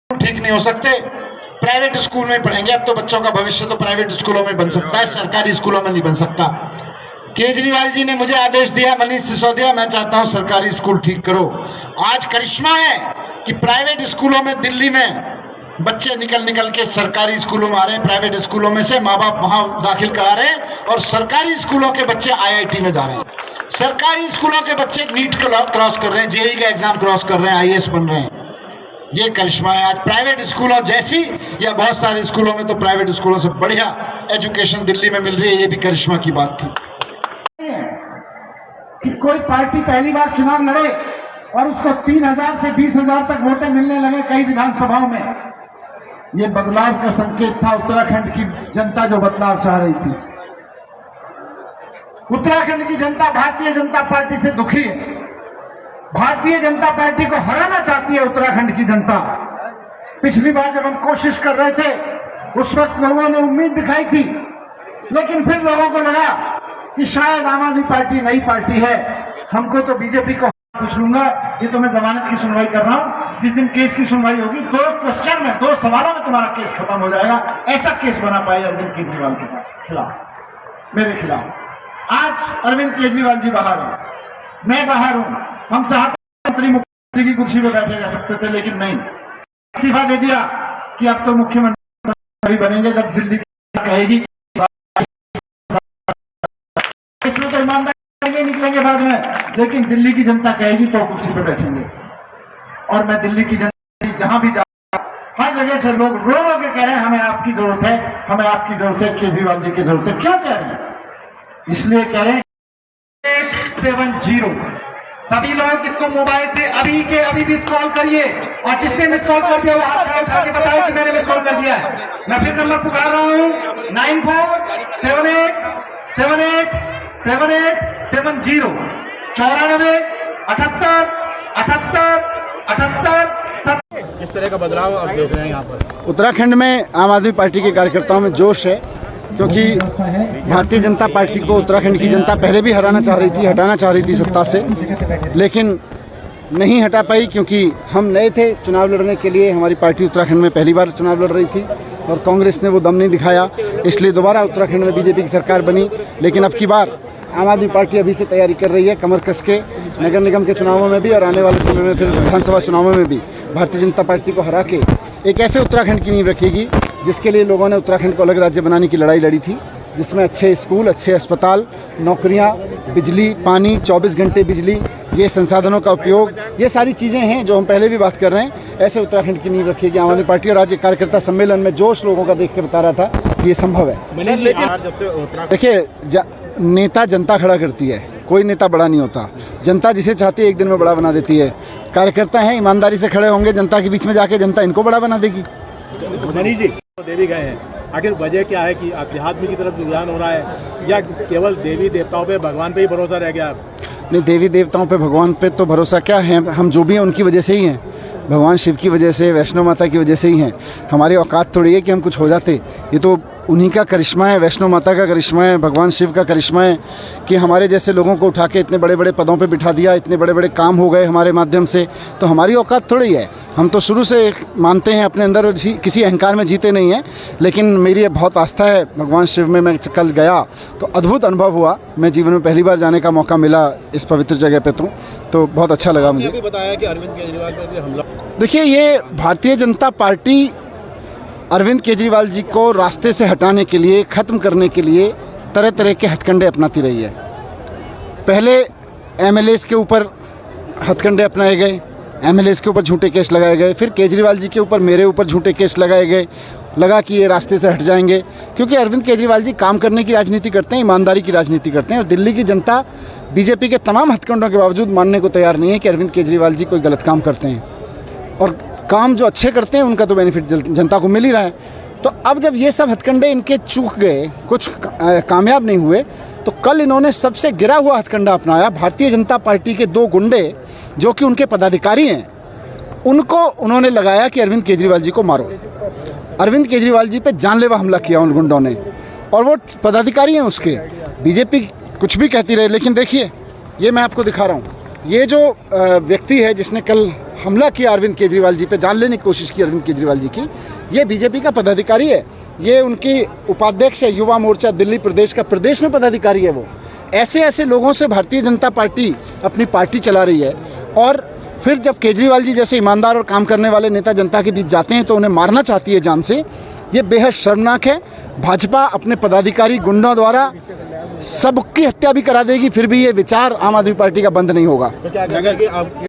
ठीक नहीं हो सकते, प्राइवेट स्कूल में पढ़ेंगे। अब तो बच्चों का भविष्य तो प्राइवेट स्कूलों में बन सकता है, सरकारी स्कूलों में नहीं बन सकता। केजरीवाल जी ने मुझे आदेश दिया, मनीष सिसोदिया, मैं चाहता हूं सरकारी स्कूल ठीक करो। आज करिश्मा है कि प्राइवेट स्कूलों में दिल्ली में बच्चे निकल के सरकारी स्कूलों में आ रहे हैं, प्राइवेट स्कूलों में से माँ बाप वहां दाखिल करा रहे हैं और सरकारी स्कूलों के बच्चे IIT में जा रहे हैं। सरकारी स्कूलों के बच्चे नीट क्रॉस कर रहे हैं, JEE का एग्जाम क्रॉस कर रहे हैं, IAS बन रहे हैं। ये करिश्मा है आज प्राइवेट स्कूलों जैसी, या बहुत सारे स्कूलों में तो प्राइवेट स्कूलों से बढ़िया एजुकेशन दिल्ली में मिल रही है। ये भी करिश्मा की बात थी कि कोई पार्टी पहली बार चुनाव लड़े और उसको 3,000 से 20,000 तक वोटें मिलने लगे कई विधानसभाओं में। ये बदलाव का संकेत था। उत्तराखंड की जनता जो बदलाव चाह रही थी, उत्तराखंड की जनता भारतीय जनता पार्टी से दुखी है। भारतीय जनता पार्टी को हराना चाहती है उत्तराखंड की जनता। पिछली बार जब हम कोशिश कर रहे थे उस वक्त लोगों ने उम्मीद दिखाई थी, लेकिन फिर लोगों को लगा कि शायद आम आदमी पार्टी नई पार्टी है, हमको तो बीजेपी को पूछ लूंगा। ये तो मैं जमानत की सुनवाई कर रहा हूं, जिस दिन केस की सुनवाई होगी 2 क्वेश्चन में 2 सवालों में तुम्हारा केस खत्म हो जाएगा। ऐसा केस बना पाए अरविंद केजरीवाल के खिलाफ, मेरे खिलाफ। आज अरविंद केजरीवाल जी बाहर हैं, मैं बाहर हूं। हम चाहते मुख्यमंत्री की कुर्सी पर बैठे रह सकते थे, लेकिन नहीं, इस्तीफा दे दिया कि अब तो मुख्यमंत्री बनेंगे जब दिल्ली कहेगी। इसमें तो ईमानदारी निकलेंगे बाद में, लेकिन दिल्ली की जनता कहेगी तो कुर्सी पर बैठेंगे। और मैं दिल्ली की जनता जहां भी जा, हर जगह से लोग रो रो के कह रहे हैं हमें आपकी जरूरत है, हमें आपकी जरूरत है, केजरीवाल जी की जरूरत है। क्यों कह रहे हैं? इसलिए कह रहे हैं 870। सभी लोग इसको मोबाइल से अभी के अभी मिस कॉल करिए, और जिसने मिस कॉल कर दिया वो हाथ खड़ा उठा के बताओ कि मैंने मिस कॉल कर दिया है। मैं फिर नंबर पुकार रहा हूं 9478787870 9478787870। इस तरह का बदलाव आप देख रहे हैं यहाँ पर उत्तराखंड में आम आदमी पार्टी के कार्यकर्ताओं में जोश है, क्योंकि भारतीय जनता पार्टी को उत्तराखंड की जनता पहले भी हटाना चाह रही थी सत्ता से, लेकिन नहीं हटा पाई, क्योंकि हम नए थे चुनाव लड़ने के लिए। हमारी पार्टी उत्तराखंड में पहली बार चुनाव लड़ रही थी और कांग्रेस ने वो दम नहीं दिखाया, इसलिए दोबारा उत्तराखंड में बीजेपी की सरकार बनी। लेकिन अब की बार आम आदमी पार्टी अभी से तैयारी कर रही है, कमर कस के नगर निगम के चुनावों में भी और आने वाले समय में फिर विधानसभा चुनावों में भी भारतीय जनता पार्टी को हरा के एक ऐसे उत्तराखंड की नींव रखेगी जिसके लिए लोगों ने उत्तराखंड को अलग राज्य बनाने की लड़ाई लड़ी थी, जिसमें अच्छे स्कूल, अच्छे अस्पताल, नौकरियां, बिजली, पानी, 24 घंटे बिजली, ये संसाधनों का उपयोग, ये सारी चीज़ें हैं जो हम पहले भी बात कर रहे हैं। ऐसे उत्तराखंड की नींव रखेगी आम आदमी पार्टी। और आज एक कार्यकर्ता सम्मेलन में जोश लोगों का देख के बता रहा था कि ये संभव है। देखिए, नेता जनता खड़ा करती है, कोई नेता बड़ा नहीं होता। जनता जिसे चाहती है एक दिन में बड़ा बना देती है। कार्यकर्ता हैं, ईमानदारी से खड़े होंगे जनता के बीच में जाके, जनता इनको बड़ा बना देगी। मनीष जी देवी गए हैं, आखिर वजह क्या है कि अध्यात्म की तरफ रुझान हो रहा है, या केवल देवी देवताओं पे भगवान पे ही भरोसा रह गया? नहीं, देवी देवताओं पे भगवान पे तो भरोसा क्या है, हम जो भी हैं उनकी वजह से ही हैं। भगवान शिव की वजह से, वैष्णो माता की वजह से ही हैं। हमारी औकात थोड़ी है कि हम कुछ हो जाते, ये तो उन्हीं का करिश्मा है, वैष्णो माता का करिश्मा है, भगवान शिव का करिश्मा है कि हमारे जैसे लोगों को उठा के इतने बड़े बड़े पदों पे बिठा दिया, इतने बड़े बड़े काम हो गए हमारे माध्यम से। तो हमारी औकात थोड़ी है, हम तो शुरू से मानते हैं अपने अंदर, किसी अहंकार में जीते नहीं हैं। लेकिन मेरी बहुत आस्था है भगवान शिव में। मैं कल गया तो अद्भुत अनुभव हुआ, मैं जीवन में पहली बार जाने का मौका मिला इस पवित्र जगह पे, तो बहुत अच्छा लगा मुझे। भी बताया कि अरविंद केजरीवाल पर भी हमला। देखिए, ये भारतीय जनता पार्टी अरविंद केजरीवाल जी को रास्ते से हटाने के लिए, ख़त्म करने के लिए तरह तरह के हथकंडे अपनाती रही है। पहले MLAs के ऊपर हथकंडे अपनाए गए, MLAs के ऊपर झूठे केस लगाए गए, फिर केजरीवाल जी के ऊपर, मेरे ऊपर झूठे केस लगाए गए। लगा कि ये रास्ते से हट जाएंगे, क्योंकि अरविंद केजरीवाल जी काम करने की राजनीति करते हैं, ईमानदारी की राजनीति करते हैं। और दिल्ली की जनता बीजेपी के तमाम हथकंडों के बावजूद मानने को तैयार नहीं है कि अरविंद केजरीवाल जी कोई गलत काम करते हैं, और काम जो अच्छे करते हैं उनका तो बेनिफिट जनता को मिल ही रहा है। तो अब जब ये सब हथकंडे इनके चूक गए, कुछ कामयाब नहीं हुए, तो कल इन्होंने सबसे गिरा हुआ हथकंडा अपनाया। भारतीय जनता पार्टी के 2 गुंडे जो कि उनके पदाधिकारी हैं, उनको उन्होंने लगाया कि अरविंद केजरीवाल जी को मारो। अरविंद केजरीवाल जी पे जानलेवा हमला किया उन गुंडों ने, और वो पदाधिकारी हैं उसके। बीजेपी कुछ भी कहती रहे, लेकिन देखिए, ये मैं आपको दिखा रहा हूँ, ये जो व्यक्ति है जिसने कल हमला किया अरविंद केजरीवाल जी पे, जान लेने की कोशिश की अरविंद केजरीवाल जी की, ये बीजेपी का पदाधिकारी है, ये उनकी उपाध्यक्ष है, युवा मोर्चा दिल्ली प्रदेश का प्रदेश में पदाधिकारी है वो। ऐसे ऐसे लोगों से भारतीय जनता पार्टी अपनी पार्टी चला रही है, और फिर जब केजरीवाल जी जैसे ईमानदार और काम करने वाले नेता जनता के बीच जाते हैं तो उन्हें मारना चाहती है जान से। ये बेहद शर्मनाक है। भाजपा अपने पदाधिकारी गुंडों द्वारा सबकी हत्या भी करा देगी, फिर भी ये विचार आम आदमी पार्टी का बंद नहीं होगा। तो क्या